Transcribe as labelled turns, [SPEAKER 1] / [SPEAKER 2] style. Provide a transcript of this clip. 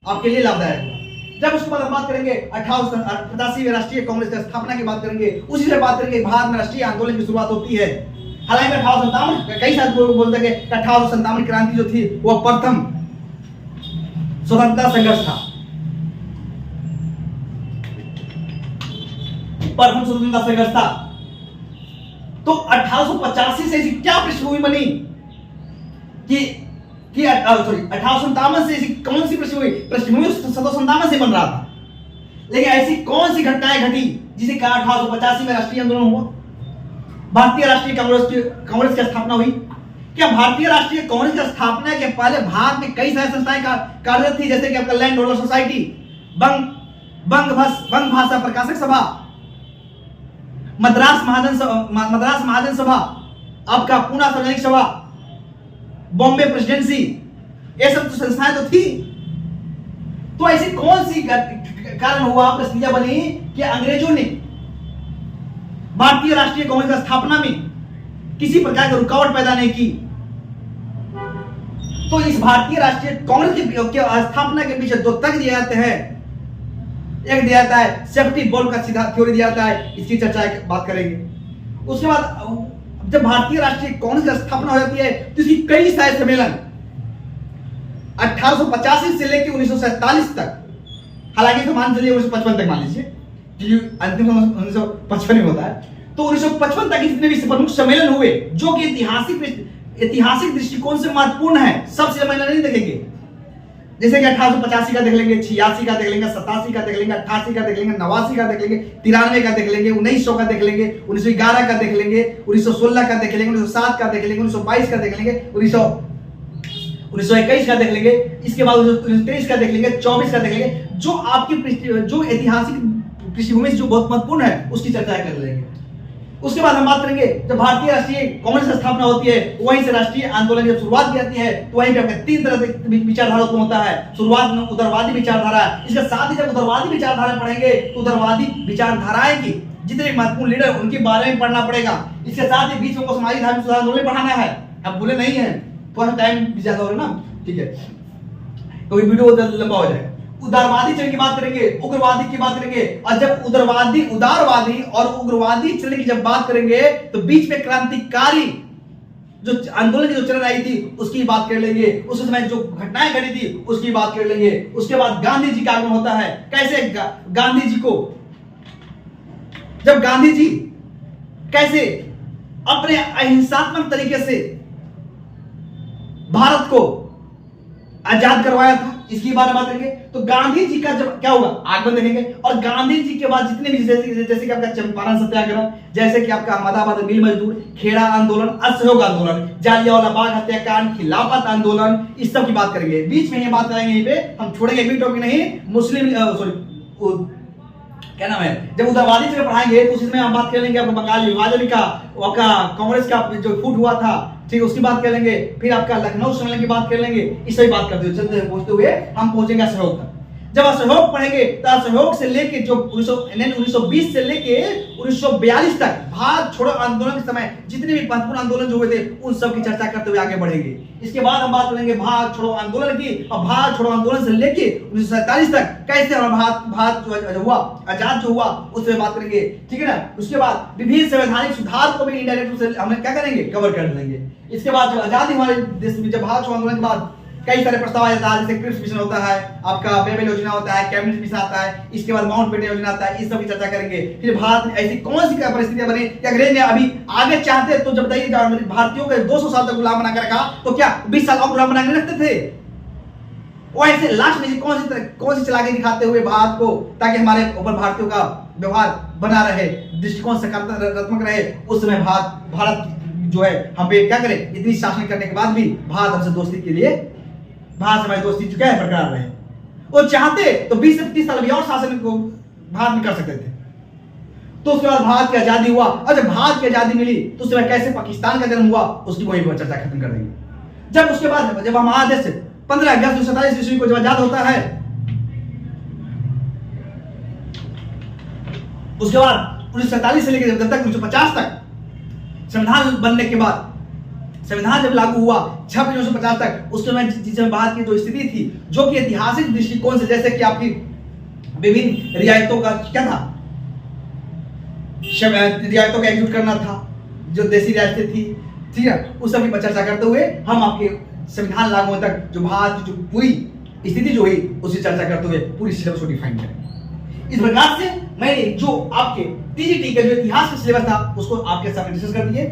[SPEAKER 1] आपके लिए लाभदायक होगा। जब उसके बाद हम बात करेंगे 1885 राष्ट्रीय कांग्रेस की स्थापना की बात करेंगे, उसी से बात करेंगे भारत में राष्ट्रीय आंदोलन की शुरुआत होती है। हालांकि 1857 कई सारे लोग बोलते हैं कि 1857 क्रांति जो थी वह प्रथम स्वतंत्रता संघर्ष था, प्रथम स्वतंत्रता संघर्ष था। तो 1885 से क्या पृष्ठभूमि बनी कि 1857 से ऐसी कौन सी पृष्ठभूमि 1757 से बन रहा था, लेकिन ऐसी कौन सी घटनाएं घटी जिसे कहा 1885 में राष्ट्रीय आंदोलन हुआ, भारतीय राष्ट्रीय कांग्रेस की स्थापना हुई। क्या भारतीय राष्ट्रीय कांग्रेस की स्थापना के पहले भारत में कई सारी संस्थाएं कार्यरत थी, जैसे कि आपका लैंड होल्डर सोसाइटी, बंग भाषा प्रकाशक सभा, मद्रास महाजन सभा, आपका पूना सार्वजनिक सभा, बॉम्बे प्रेसिडेंसी, ये सब तो संस्थाएं तो थी। तो ऐसी कौन सी कारण हुआ, परिस्थितियां बनी कि अंग्रेजों ने भारतीय राष्ट्रीय कांग्रेस की स्थापना में किसी प्रकार की रुकावट पैदा नहीं की। तो इस भारतीय राष्ट्रीय कांग्रेस की स्थापना के पीछे दो तर्क दिए जाते हैं। एक दिया जाता है सेफ्टी बॉल का सीधा थ्योरी दिया जाता है, इसकी चर्चा बात करेंगे। उसके बाद जब भारतीय राष्ट्रीय कांग्रेस की स्थापना हो जाती है तो इसकी कई सारे सम्मेलन 1885 से लेकर 1947 तक, हालांकि तो मान चलिए 1955 तक मान लीजिए, क्योंकि अंतिम 1955 में होता है, तो 1955 तक जितने भी प्रमुख सम्मेलन हुए जो कि ऐतिहासिक दृष्टिकोण से महत्वपूर्ण है, सब सम्मेलन नहीं देखेंगे। जैसे कि 1885 का देख लेंगे, 86 का देख लेंगे, 87 का देख लेंगे, 88 का देख लेंगे, 89 का देख लेंगे, 93 का देख लेंगे, 1900 का देख लेंगे, 1911 का देख लेंगे, 1916 का देख लेंगे, 1907 का देख लेंगे, 1922 का देख लेंगे, 1921 का देख लेंगे, इसके बाद 1923 का देख लेंगे, 24 का देख लेंगे। जो आपकी जो ऐतिहासिक पृष्ठभूमि जो बहुत महत्वपूर्ण है उसकी चर्चा कर लेंगे। उसके बाद हम बात करेंगे जब भारतीय राष्ट्रीय कांग्रेस की स्थापना होती है, वहीं से राष्ट्रीय आंदोलन जब शुरुआत की जाती है तो वहीं पे तीन तरह से विचारधारा उत्पन्न होता है। शुरुआत में उदारवादी विचारधारा, इसके साथ ही जब उदारवादी विचारधारा पढ़ेंगे तो उदारवादी विचारधाराएं की जितने महत्वपूर्ण लीडर उनके बारे में पढ़ना पड़ेगा। इसके साथ ही बीच में सामाजिक धार्मिक सुधार आंदोलन पढ़ाना है, अब भूले नहीं है, थोड़ा टाइम भी ज्यादा हो रहा ना, ठीक है, तो वीडियो लंबा हो जाएगा। उदारवादी चरण की बात करेंगे, उग्रवादी की बात करेंगे, और जब उदारवादी और उग्रवादी चरण की जब बात करेंगे तो बीच में क्रांतिकारी जो आंदोलन की जो चरण आई थी उसकी बात कर लेंगे, उस समय जो घटनाएं घटी थी उसकी बात कर लेंगे। उसके बाद गांधी जी का आगमन होता है, कैसे गांधी जी को, जब गांधी जी कैसे अपने अहिंसात्मक तरीके से भारत को आजाद करवाया था, इसकी बारे में बात करेंगे। तो गांधी जी का जब क्या होगा आगमन देखेंगे, और गांधी जी के बाद जितने भी जैसे कि आपका चंपारण सत्याग्रह, जैसे कि आपका अहमदाबाद मिल मजदूर, खेड़ा आंदोलन, असहयोग आंदोलन, जालियांवाला बाग हत्याकांड, खिलाफत आंदोलन, इस सब की बात करेंगे। बीच में ये बात करेंगे, यहीं पे हम छोड़ेंगे भी टॉपिक नहीं, मुस्लिम क्या नाम है, जब उदारवादी से पढ़ाएंगे तो उसमें हम बात कर लेंगे आपको बंगाल विभाजन का, आपका कांग्रेस का जो फूट हुआ था, ठीक है, उसकी बात कर लेंगे। फिर आपका लखनऊ सम्मेलन की बात कर लेंगे, इस सही बात करते हुए चलते पहुंचते हुए हम पहुंचेंगे असहयोग तक। जब असहयोग पढ़ेंगे तो असहयोग से लेके जो 1920 से लेके 1942 तक भारत छोड़ो आंदोलन के समय जितने भी महत्वपूर्ण आंदोलन जो हुए थे उन सब की चर्चा करते हुए आगे बढ़ेंगे। इसके बाद हम बात करेंगे भारत छोड़ो आंदोलन की, और भारत छोड़ो आंदोलन से लेके 1947 तक कैसे हमारा भारत जो हुआ आजाद जो हुआ उसमें बात करेंगे, ठीक है ना। उसके बाद विभिन्न संवैधानिक सुधार को भी इनडायरेक्ट से हम क्या करेंगे, कवर कर लेंगे। इसके बाद जब आजादी हमारे देश में, जब भारत छोड़ो आंदोलन के बाद कई सारे प्रस्ताव आ जाता है, जैसे क्रिप्स मिशन होता है, आपका बेबेल योजना होता है, कैबिनेट मिशन आता है, इसके बाद माउंटबेटन योजना आता है, इस सब की चर्चा करेंगे। फिर भारत में ऐसी कौन सी परिस्थितियां बनी कि अंग्रेज ने अभी आगे चाहते तो जब बताइए भारतीयों को 200 साल तक गुलाम बना कर रखा, तो क्या 20 साल और गुलाम बना के रखते थे? वो ऐसे लास्ट में कौन सी चलाके दिखाते हुए भारत को, ताकि हमारे ऊपर भारतीयों का व्यवहार बना रहे, दृष्टिकोण सकारात्मक रहे। उस समय भारत जो है हम पे क्या करे, इतनी शासन करने के बाद भी भारत हमसे दोस्ती के लिए, भारत से हमारी दोस्ती जो है बरकरार रहे। वो चाहते तो 20 से 30 साल भी और शासन को भारत में कर सकते थे। तो उसके बाद भारत की आजादी हुआ, और जब भारत की आजादी मिली तो उसके बाद कैसे पाकिस्तान का जन्म हुआ उसकी वही चर्चा खत्म कर देंगे। जब उसके बाद जब हमारा देश 15 अगस्त 1947 ईस्वी को जब आजाद होता है, उसके बाद 1947 से लेकर जब तक 1950 तक संविधान बनने के बाद संविधान जब लागू हुआ 1950 तक, उस समय जिस बात की जो स्थिति थी, जो कि ऐतिहासिक दृष्टिकोण से, जैसे कि आपकी विभिन्न रियायतों का क्या था, रियायतों का एग्जीक्यूट करना था, जो देसी रियायतें थी, ठीक है, उस सब की चर्चा करते हुए हम आपके संविधान लागू होने तक जो भारत की जो पूरी स्थिति जो हुई उसकी चर्चा करते हुए पूरी सिलेबस को डिफाइन करेंगे। इस प्रकार से मैंने जो आपके टीजीटी का जो इतिहास का सिलेबस था उसको आपके सामने डिस्कस कर दिए।